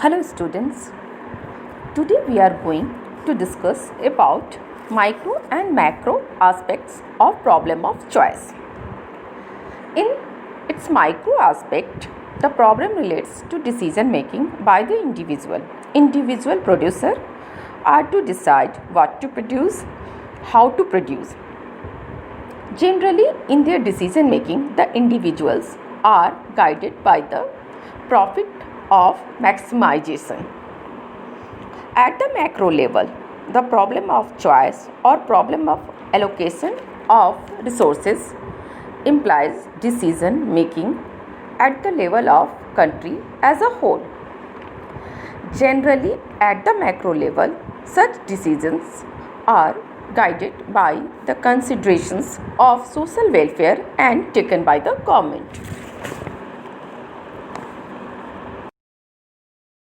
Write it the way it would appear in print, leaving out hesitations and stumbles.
Hello students, today we are going to discuss about micro and macro aspects of problem of choice. In its micro aspect, the problem relates to decision making by the individual producer are to decide what to produce, how to produce. Generally, in their decision making, the individuals are guided by the profit of maximization. At the macro level, the problem of choice or problem of allocation of resources implies decision making at the level of country as a whole. Generally, at the macro level, such decisions are guided by the considerations of social welfare and taken by the government.